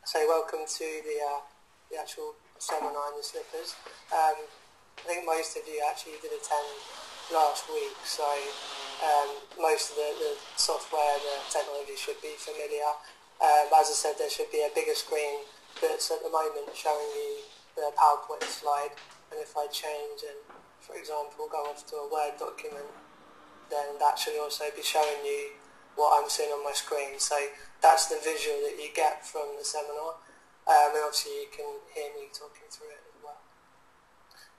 So welcome to the actual seminar in the slippers. I think most of you actually did attend last week, so most of the software, the technology should be familiar. As I said, there should be a bigger screen that's at the moment showing you the PowerPoint slide, and if I change and, for example, go off to a Word document, then that should also be showing you what I'm seeing on my screen. So that's the visual that you get from the seminar, and obviously you can hear me talking through it as well.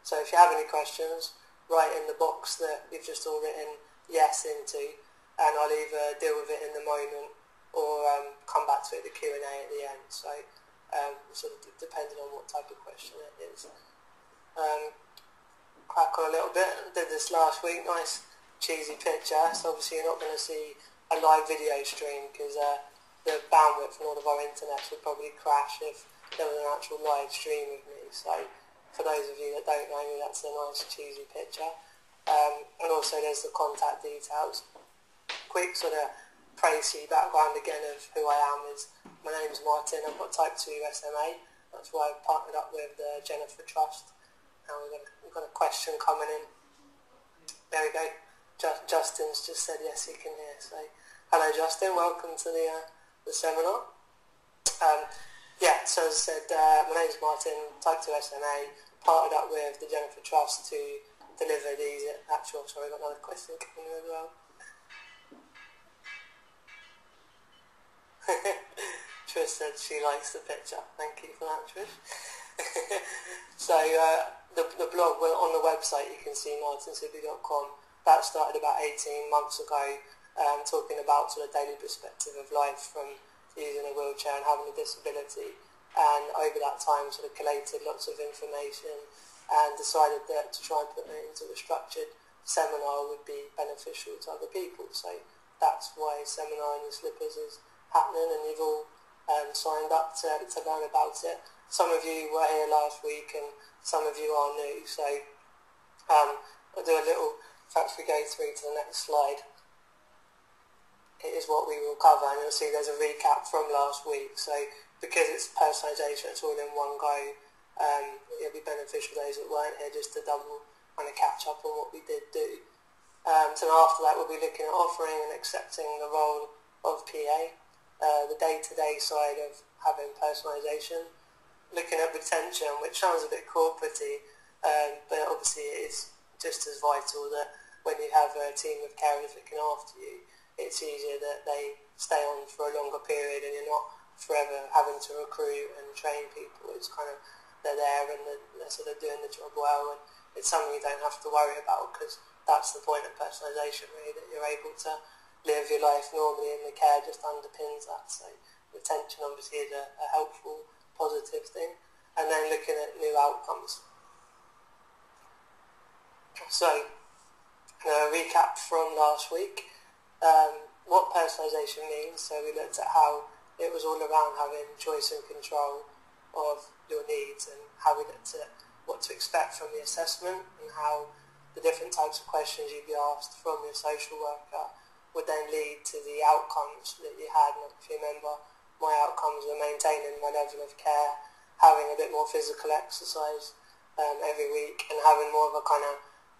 So if you have any questions, write in the box that you've just all written yes into, and I'll either deal with it in the moment or come back to it, the Q&A at the end. So sort of depending on what type of question it is. Crack on a little bit. Did this last week, nice cheesy picture. So obviously you're not going to see a live video stream because the bandwidth on all of our internet would probably crash if there was an actual live stream with me. So for those of you that don't know me, that's a nice cheesy picture. And also there's the contact details. Quick sort of précis background again of who I am is, my name's Martyn, I've got type 2 SMA, that's why I've partnered up with the Jennifer Trust, and we've got a question coming in. There we go. Justin's just said yes, he can hear. So, hello Justin, welcome to the seminar. So as I said, my name's Martyn, type 2 SMA, partnered up with the Jennifer Trust to deliver these actual. Sorry, I've got another question coming in as well. Trish said she likes the picture. Thank you for that, Trish. So the blog on the website, you can see martynsibley.com. That started about 18 months ago, talking about sort of daily perspective of life from using a wheelchair and having a disability. And over that time, sort of collated lots of information and decided that to try and put it into a structured seminar would be beneficial to other people. So that's why Seminar in the Slippers is happening, and you've all signed up to learn about it. Some of you were here last week and some of you are new. So I'll do a little. Perhaps we go through to the next slide. It is what we will cover, and you'll see there's a recap from last week. So because it's personalisation, it's all in one go. It'll be beneficial for those that weren't here just to double kind of catch up on what we did do. So after that, we'll be looking at offering and accepting the role of PA, the day-to-day side of having personalisation, looking at retention, which sounds a bit corporate-y, but obviously it is just as vital that when you have a team of carers looking after you, it's easier that they stay on for a longer period and you're not forever having to recruit and train people. It's kind of, they're there and they're sort of doing the job well, and it's something you don't have to worry about, because that's the point of personalisation, really, that you're able to live your life normally and the care just underpins that. So retention obviously is a helpful, positive thing. And then looking at new outcomes. So, a recap from last week, what personalisation means. So we looked at how it was all around having choice and control of your needs, and how we looked at what to expect from the assessment, and how the different types of questions you'd be asked from your social worker would then lead to the outcomes that you had. And if you remember, my outcomes were maintaining my level of care, having a bit more physical exercise every week, and having more of a kind of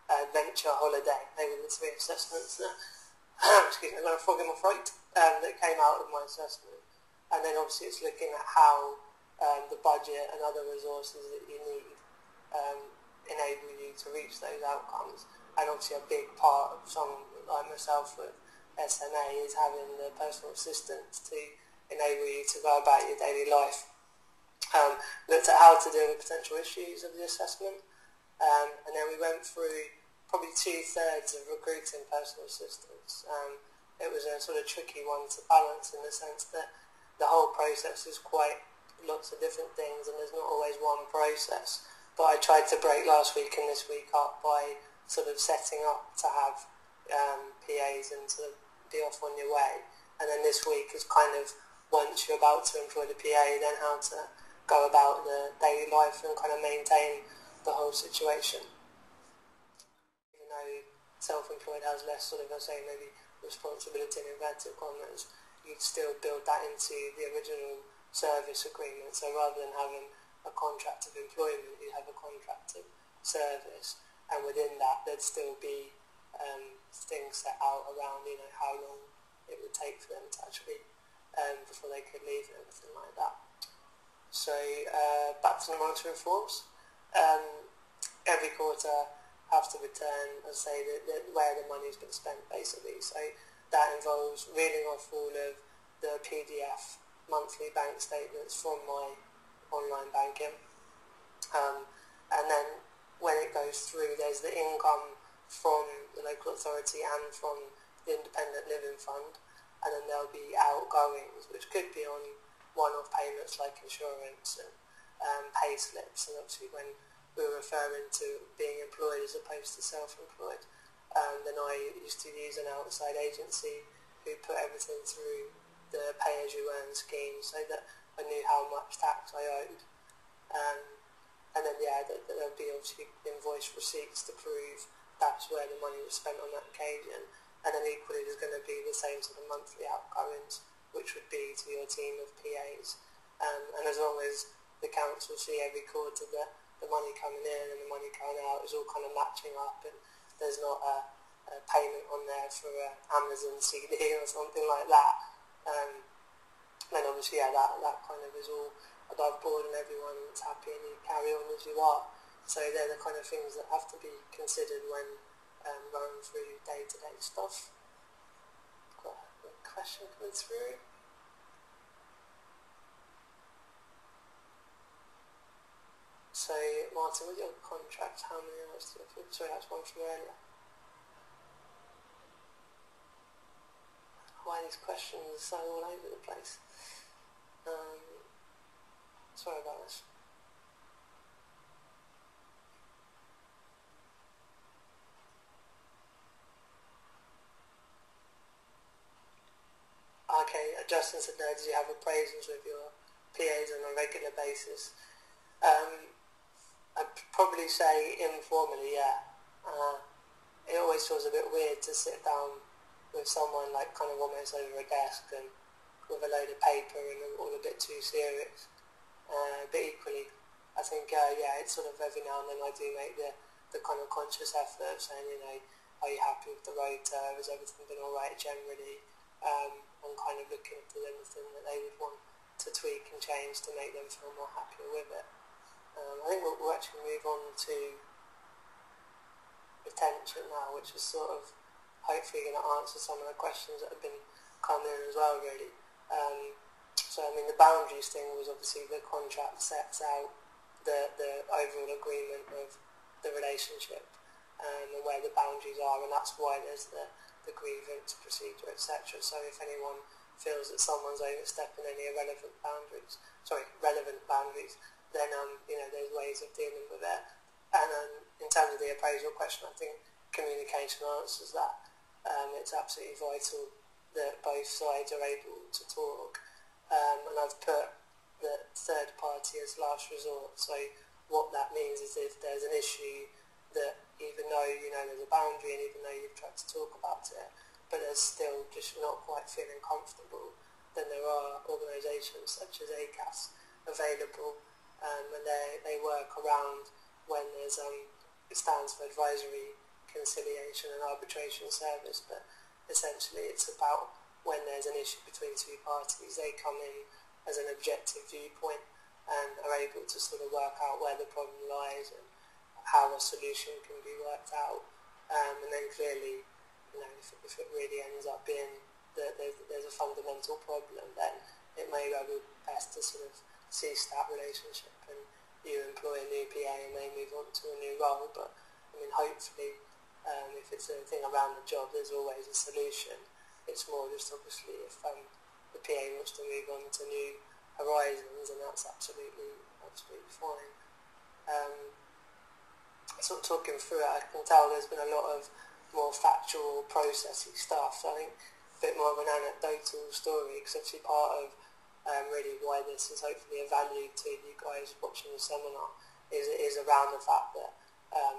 adventure holiday. They were the three assessments that, excuse me, I've got a frog in my throat, that came out of my assessment. And then obviously it's looking at how the budget and other resources that you need enable you to reach those outcomes. And obviously a big part of someone like myself with SMA is having the personal assistance to enable you to go about your daily life. Looked at how to deal with potential issues of the assessment, and then we went through probably 2/3 of recruiting personal assistants. It was a sort of tricky one to balance, in the sense that the whole process is quite lots of different things and there's not always one process. But I tried to break last week and this week up by sort of setting up to have PAs and sort of be off on your way. And then this week is kind of, once you're about to employ the PA, then how to go about the daily life and kind of maintain the whole situation. Even though self-employed has less sort of, I say, maybe responsibility in inverted commas, you'd still build that into the original service agreement. So rather than having a contract of employment, you have a contract of service, and within that there'd still be things set out around, you know, how long it would take for them to actually before they could leave and everything like that. So back to the monitoring forms. Every quarter have to return and say that where the money's been spent, basically. So that involves reading off all of the PDF monthly bank statements from my online banking, and then when it goes through, there's the income from the local authority and from the Independent Living Fund, and then there'll be outgoings, which could be on one-off payments like insurance and pay slips. And obviously when we're referring to being employed as opposed to self-employed, then I used to use an outside agency who put everything through the pay-as-you-earn scheme so that I knew how much tax I owed. And then there'll be obviously invoice receipts to prove that's where the money was spent on that occasion. And then equally there's going to be the same sort of monthly outgoings, which would be to your team of PAs. And as long as the council see every quarter that the money coming in and the money coming out is all kind of matching up, and there's not a payment on there for an Amazon CD or something like that, then obviously that kind of is all above board and everyone's happy and you carry on as you are. So they're the kind of things that have to be considered when running through day-to-day stuff. Got a question coming through. So Martyn, with your contract, how many hours do you have? Sorry, that's one from earlier. Why these questions are so all over the place. Sorry about this. Okay, Justin said, no, did you have appraisals with your PAs on a regular basis? I'd probably say informally, yeah. It always feels a bit weird to sit down with someone like kind of almost over a desk and with a load of paper and all a bit too serious. But equally, I think, it's sort of every now and then I do make the kind of conscious effort of saying, you know, are you happy with the rota? Has everything been alright generally? And kind of looking at anything that they would want to tweak and change to make them feel more happier with it. I think we'll actually move on to retention now, which is sort of hopefully going to answer some of the questions that have been coming in as well, really. So I mean, the boundaries thing was obviously the contract sets out the overall agreement of the relationship and where the boundaries are, and that's why there's the grievance procedure, etc. So if anyone feels that someone's overstepping any relevant boundaries, then there's ways of dealing with it. And in terms of the appraisal question, I think communication answers that. It's absolutely vital that both sides are able to talk. And I've put the third party as last resort. So what that means is if there's an issue that even though you know there's a boundary and even though you've tried to talk about it, but they're still just not quite feeling comfortable, then there are organisations such as ACAS available, and they work around when there's it stands for Advisory, Conciliation and Arbitration Service, but essentially it's about when there's an issue between two parties, they come in as an objective viewpoint and are able to sort of work out where the problem lies and how a solution can be worked out. And then clearly, you know, if it really ends up being that there's a fundamental problem, then it may well be best to sort of cease that relationship and you employ a new PA and they move on to a new role. But I mean, hopefully, if it's a thing around the job, there's always a solution. It's more just obviously if the PA wants to move on to new horizons, and that's absolutely fine. Sort of talking through it, I can tell there's been a lot of more factual, processy stuff. So I think a bit more of an anecdotal story, because obviously part of really why this is hopefully a value to you guys watching the seminar is around the fact that I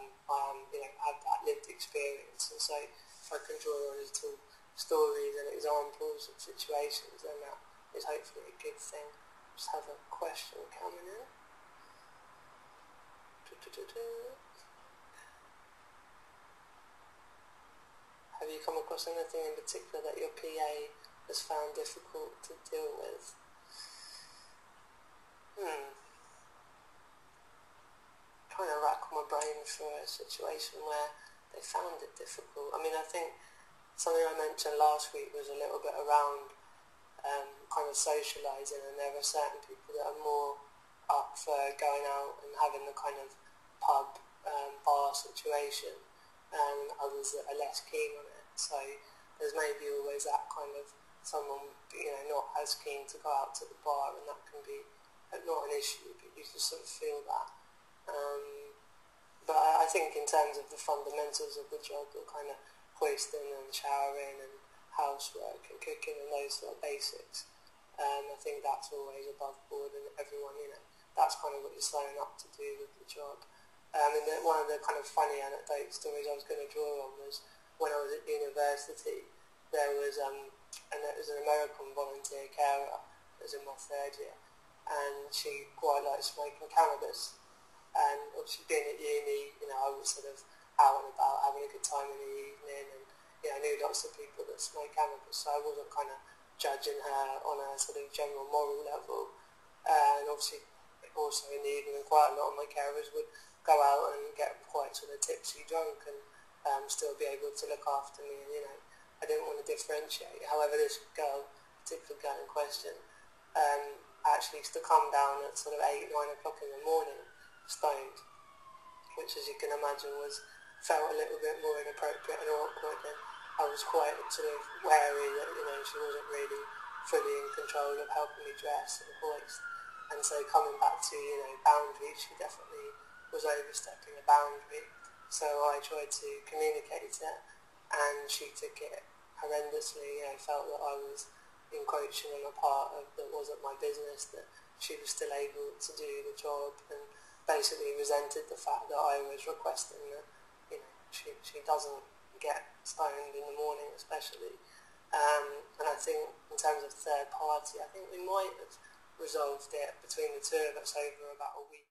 have that lived experience, and so if I can draw on little stories and examples of situations, then that is hopefully a good thing. Just have a question coming in. Have you come across anything in particular that your PA has found difficult to deal with? Trying to rack my brain for a situation where they found it difficult. I mean, I think something I mentioned last week was a little bit around kind of socialising, and there are certain people that are more up for going out and having the kind of pub, bar situation, and others that are less keen on it. So there's maybe always that kind of someone, not as keen to go out to the bar, and that can be not an issue, but you can sort of feel that. But I think in terms of the fundamentals of the job, the kind of hoisting and showering and housework and cooking and those sort of basics, I think that's always above board, and everyone, that's kind of what you're signing up to do with the job. And one of the kind of funny anecdote stories I was going to draw on was when I was at university, there was an American volunteer carer that was in my third year, and she quite liked smoking cannabis. And obviously being at uni, I was sort of out and about having a good time in the evening, and I knew lots of people that smoke cannabis, so I wasn't kind of judging her on a sort of general moral level. And obviously also in the evening quite a lot of my carers would go out and get quite sort of tipsy drunk and still be able to look after me, and I didn't want to differentiate. However, this particular girl in question, actually used to come down at sort of 8, 9 o'clock in the morning, stoned, which as you can imagine felt a little bit more inappropriate and awkward, and I was quite sort of wary that she wasn't really fully in control of helping me dress and hoist. And so coming back to boundaries, she definitely was overstepping a boundary. So I tried to communicate it, and she took it horrendously. Felt that I was encroaching on a part of that wasn't my business, that she was still able to do the job, and basically resented the fact that I was requesting that she doesn't get stoned in the morning especially. And I think in terms of third party, I think we might have resolved it between the two of us over about a week.